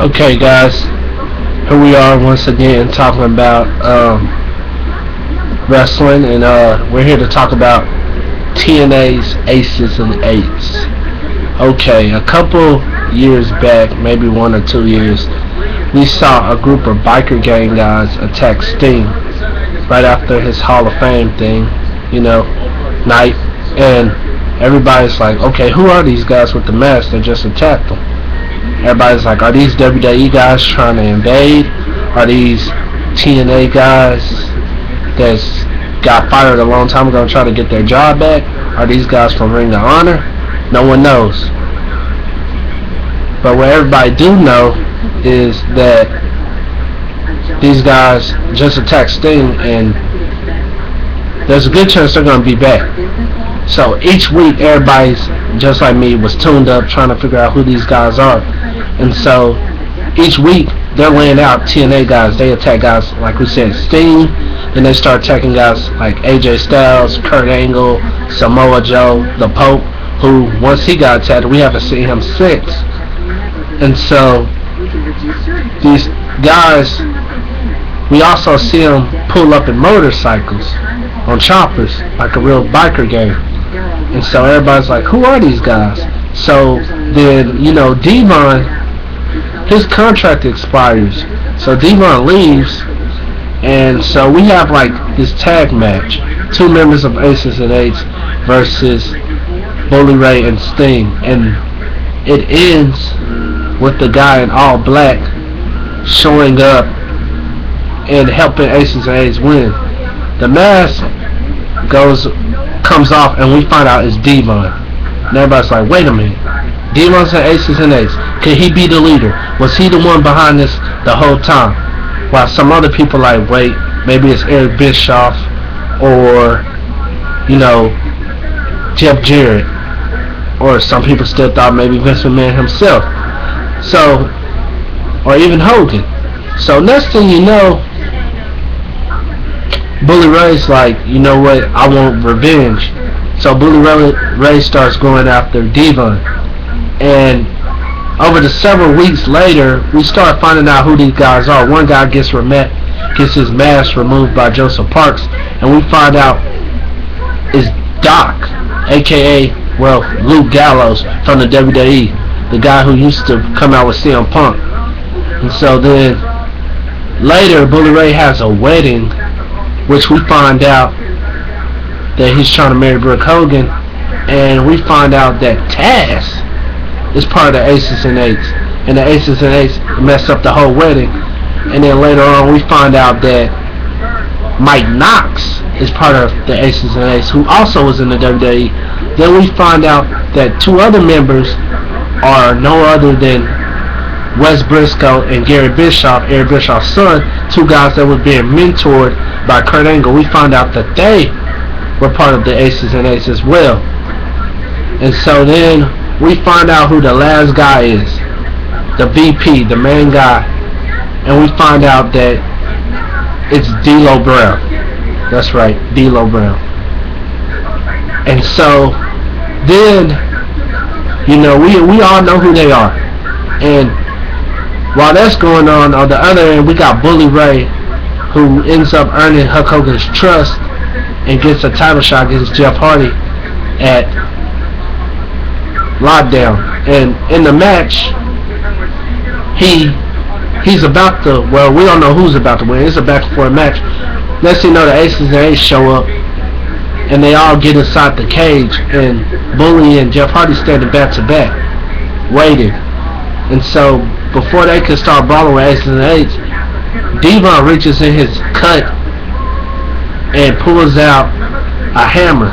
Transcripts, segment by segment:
Okay, guys, here we are once again talking about wrestling, and we're here to talk about TNA's Aces and Eights. Okay, a couple years back, maybe 1 or 2 years, we saw a group of biker gang guys attack Sting right after his Hall of Fame thing, night, and everybody's like, okay, who are these guys with the mask that just attacked them? Everybody's like, are these WWE guys trying to invade? Are these TNA guys that's got fired a long time ago and try to get their job back? Are these guys from Ring of Honor? No one knows. But what everybody do know is that these guys just attacked Sting, and there's a good chance they're going to be back. So each week, everybody's, just like me, was tuned up trying to figure out who these guys are. And so each week, they're laying out TNA guys. They attack guys, like we said, Sting. Then they start attacking guys like AJ Styles, Kurt Angle, Samoa Joe, The Pope, who, once he got attacked, we haven't seen him since. And so these guys, we also see them pull up in motorcycles on choppers like a real biker gang. And so everybody's like, who are these guys? So then, Devon, his contract expires. So Devon leaves, and so we have like this tag match. 2 members of Aces and Eights versus Bully Ray and Sting. And it ends with the guy in all black showing up and helping Aces and Eights win. The mask comes off, and we find out it's Devon. And everybody's like, wait a minute, Devon's in Aces and Eights. Could he be the leader? Was he the one behind this the whole time? While some other people like, wait, maybe it's Eric Bischoff or, Jeff Jarrett. Or some people still thought maybe Vince McMahon himself. So, or even Hogan. So next thing you know, Bully Ray's like, you know what, I want revenge. So Bully Ray starts going after Devon. And over the several weeks later, we start finding out who these guys are. One guy gets his mask removed by Joseph Parks, and we find out it's Doc, a.k.a., Luke Gallows from the WWE, the guy who used to come out with CM Punk. And so then, later, Bully Ray has a wedding, which we find out that he's trying to marry Brooke Hogan, and we find out that Taz is part of the Aces and Eights, and the Aces and Eights messed up the whole wedding. And then later on, we find out that Mike Knox is part of the Aces and Eights, who also was in the WWE. Then we find out that 2 other members are no other than Wes Briscoe and Gary Bischoff, Eric Bischoff's son, 2 guys that were being mentored by Kurt Angle. We find out that they were part of the Aces and Eights as well. And so then we find out who the last guy is, the VP, the main guy, and we find out that it's D'Lo Brown. That's right, D'Lo Brown. And so then, we all know who they are. And while that's going on the other end, we got Bully Ray, who ends up earning Hulk Hogan's trust and gets a title shot against Jeff Hardy at Lockdown. And in the match, he's about to, we don't know who's about to win. It's a back and forth match. Next thing you know, the Aces and Eights show up, and they all get inside the cage, and Bully and Jeff Hardy standing back to back, waiting. And so, before they can start brawling with Aces and Eights, Devon reaches in his cut and pulls out a hammer,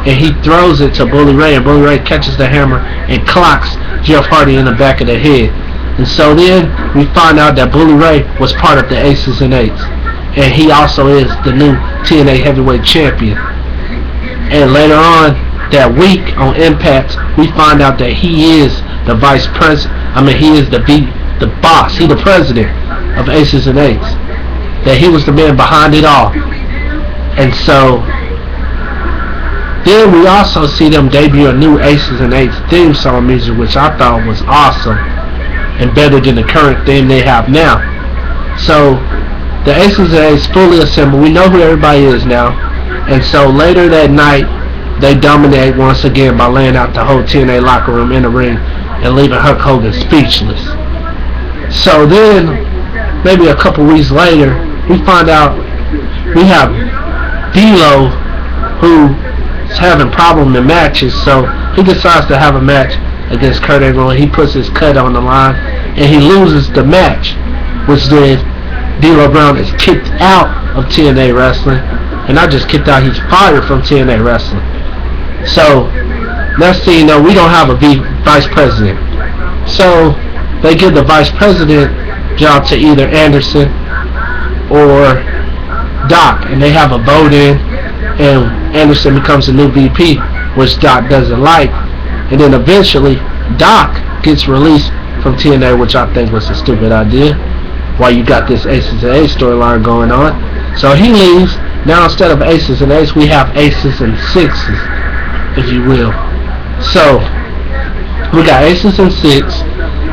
and he throws it to Bully Ray, and Bully Ray catches the hammer and clocks Jeff Hardy in the back of the head. And so then we find out that Bully Ray was part of the Aces and Eights, and he also is the new TNA Heavyweight Champion. And later on that week on Impact, we find out that he is the vice president. He is the boss. He the president of Aces and Eights. That he was the man behind it all. And so then we also see them debut a new Aces and Eights theme song music, which I thought was awesome. and better than the current thing they have now. So the Aces and Eights fully assembled. We know who everybody is now. And so later that night, they dominate once again by laying out the whole TNA locker room in the ring and leaving Hulk Hogan speechless. So then, maybe a couple weeks later, we find out we have D'Lo, who's having problems in matches. So he decides to have a match against Kurt Angle, and he puts his cut on the line, and he loses the match, which then D'Lo Brown is kicked out of TNA Wrestling, and not just kicked out, he's fired from TNA Wrestling. So next thing you know, we don't have a vice president. So they give the vice president job to either Anderson or Doc, and they have a vote in, and Anderson becomes the new VP, which Doc doesn't like. And then eventually, Doc gets released from TNA, which I think was a stupid idea, while you got this Aces and Eights storyline going on. So he leaves. Now instead of Aces and Eights, we have Aces and Sixes, if you will. So we got Aces and Six,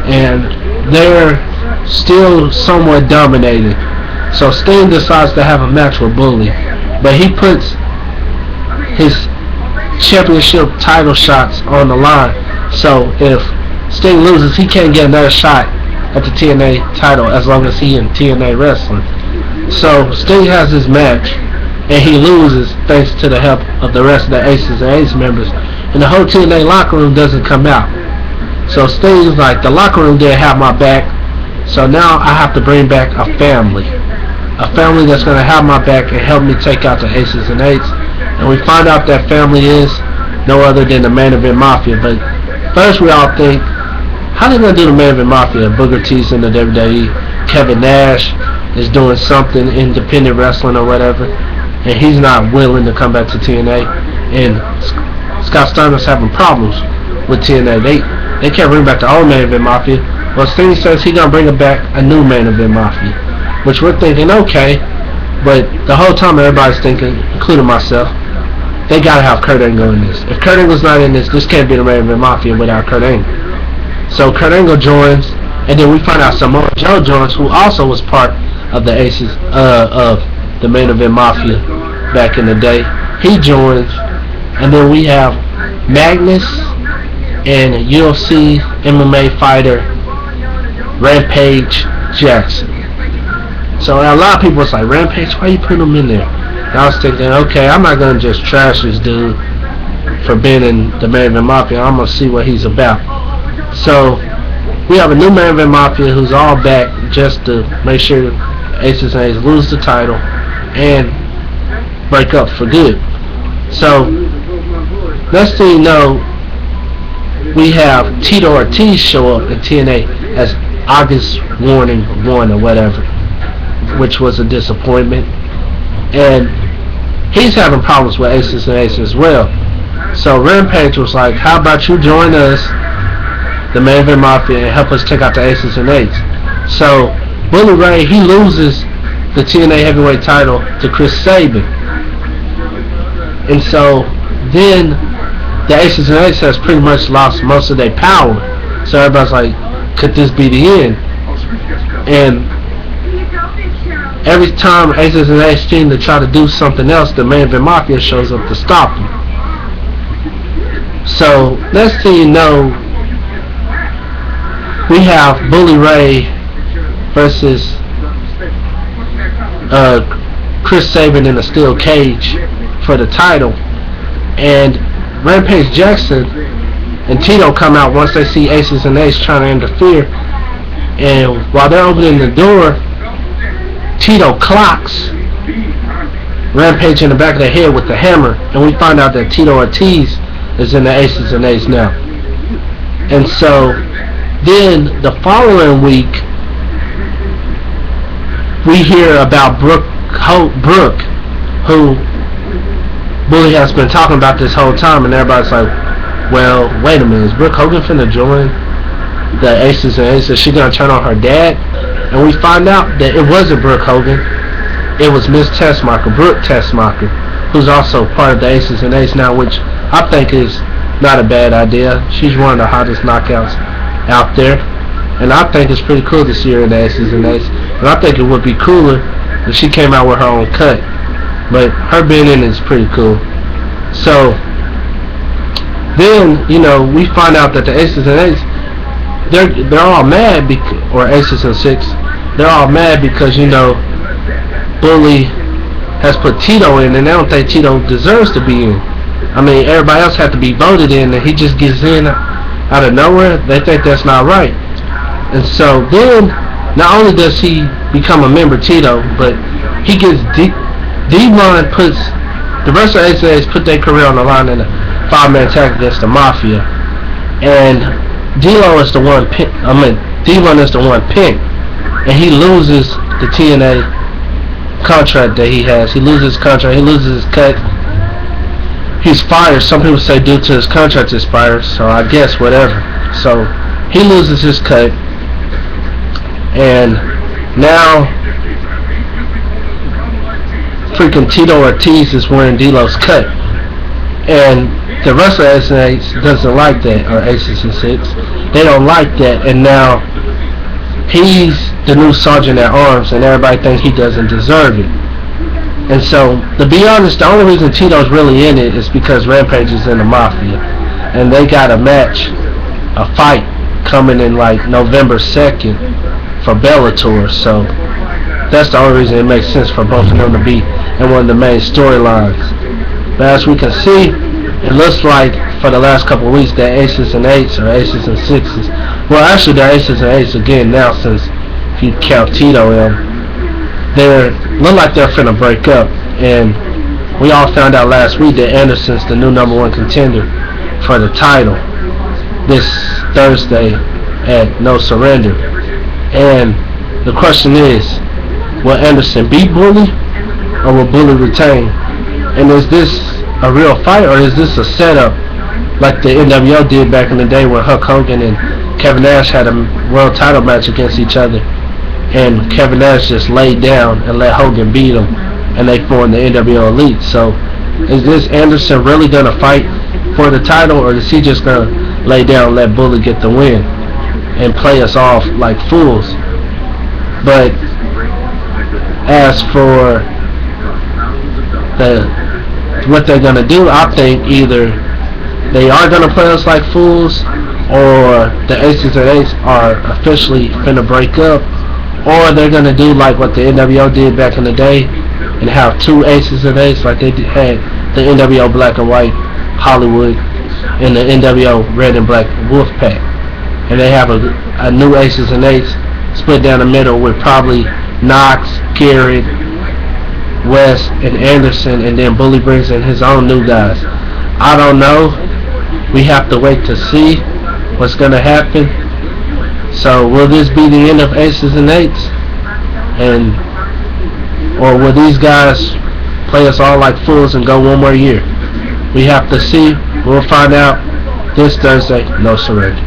and they're still somewhat dominated. So Sting decides to have a match with Bully, but he puts his championship title shots on the line. So if Sting loses, he can't get another shot at the TNA title as long as he in TNA Wrestling. So Sting has his match, and he loses thanks to the help of the rest of the Aces and Eights members, and the whole TNA locker room doesn't come out. So Sting's like, the locker room didn't have my back, so now I have to bring back a family that's going to have my back and help me take out the Aces and Eights. And we find out that family is no other than the Main Event Mafia. But first we all think, how are they going to do the Main Event Mafia? Booker T's in the WWE, Kevin Nash is doing something, independent wrestling or whatever, and he's not willing to come back to TNA. And Scott Steiner's having problems with TNA. They can't bring back the old Main Event Mafia. Well, Sting says he's going to bring back a new Main Event Mafia, which we're thinking, okay, but the whole time everybody's thinking, including myself, they gotta have Kurt Angle in this. If Kurt Angle's not in this can't be the Main Event Mafia without Kurt Angle. So Kurt Angle joins, and then we find out Samoa Joe joins, who also was part of the Aces of the Main Event Mafia back in the day. He joins, and then we have Magnus and UFC MMA fighter Rampage Jackson. So a lot of people was like, Rampage, why you putting him in there? And I was thinking, okay, I'm not going to just trash this dude for being in the Main Event Mafia. I'm going to see what he's about. So we have a new Main Event Mafia who's all back just to make sure Aces and Eights lose the title and break up for good. So next thing you know, we have Tito Ortiz show up in TNA as August Warning 1 or whatever, which was a disappointment. And he's having problems with Aces and Eights as well. So Rampage was like, how about you join us, the Main Event Mafia, and help us take out the Aces and Eights. So Bully Ray, he loses the TNA Heavyweight title to Chris Sabin. And so then the Aces and Eights has pretty much lost most of their power. So everybody's like, could this be the end? And every time Aces and Eights seem to try to do something else, the Main Event Mafia shows up to stop them. So next thing you know, we have Bully Ray versus Chris Sabin in a steel cage for the title, and Rampage Jackson and Tito come out once they see Aces and Eights trying to interfere, and while they're opening the door, Tito clocks Rampage in the back of the head with the hammer, and we find out that Tito Ortiz is in the Aces and Eights now. And so then the following week, we hear about Brooke, who Bully has been talking about this whole time, and everybody's like, well, wait a minute, is Brooke Hogan finna join the Aces and Eights? Is she gonna turn on her dad? And we find out that it wasn't Brooke Hogan, it was Miss Tessmacher, Brooke Tessmacher, who's also part of the Aces and Eights now, which I think is not a bad idea. She's one of the hottest knockouts out there. and I think it's pretty cool to see her in the Aces and Eights. And I think it would be cooler if she came out with her own cut. But her being in it is pretty cool. So then, we find out that the Aces and Eights, they're all mad or Aces and Six, they're all mad because Bully has put Tito in, and they don't think Tito deserves to be in. I mean, everybody else had to be voted in, and he just gets in out of nowhere. They think that's not right. And so then, not only does he become a member, Tito, but he gets Devon puts the rest of the Aces and Eights put their career on the line in a 5-man tag against the Mafia, and Devon is the one picked, and he loses the TNA contract that he has. He loses his contract. He loses his cut. He's fired. Some people say due to his contract expired, so I guess whatever. So he loses his cut, and now freaking Tito Ortiz is wearing D'Lo's cut, and the rest of the Aces and Eights doesn't like that, or Aces and Six. They don't like that, and now he's the new sergeant at arms, and everybody thinks he doesn't deserve it. And so, to be honest, the only reason Tito's really in it is because Rampage is in the Mafia, and they got a fight coming in like November 2nd for Bellator. So that's the only reason it makes sense for both of them to be in one of the main storylines. But as we can see, it looks like for the last couple of weeks that Aces and Eights or Aces and Sixes, well actually they're Aces and Eights again now, since if you count Tito in, they look like they're finna break up. And we all found out last week that Anderson's the new #1 contender for the title this Thursday at No Surrender. And the question is, will Anderson beat Bully, or will Bully retain? And is this a real fight, or is this a setup like the NWO did back in the day when Hulk Hogan and Kevin Nash had a world title match against each other, and Kevin Nash just laid down and let Hogan beat him, and they formed the NWO Elite? So is this Anderson really going to fight for the title, or is he just going to lay down and let Bully get the win and play us off like fools? But as for what they're going to do, I think either they are going to play us like fools, or the Aces and Eights are officially finna break up, or they're going to do like what the NWO did back in the day and have two Aces and Eights, like they had the NWO Black and White Hollywood and the NWO Red and Black Wolfpack, and they have a new Aces and Eights split down the middle with probably Knox, Garrett, West, and Anderson, and then Bully brings in his own new guys. I don't know. We have to wait to see what's going to happen. So will this be the end of Aces and Eights? Or will these guys play us all like fools and go one more year? We have to see. We'll find out this Thursday. No Surrender.